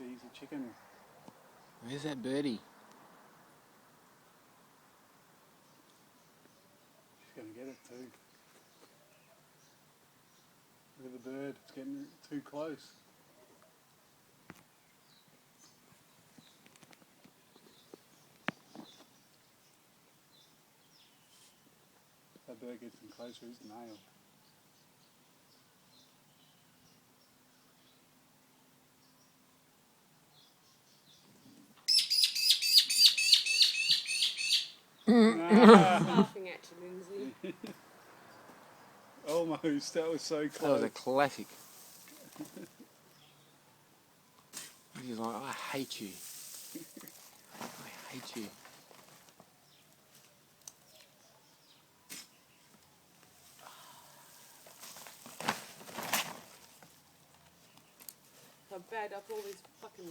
She's a chicken. Where's that birdie? She's going to get it too. Look at the bird, it's getting too close. That bird gets him closer, he's nailed. Laughing at you, Lindsay. Almost, that was so close. That was a classic. He's like, I hate you. I hate you. I bagged up all these fucking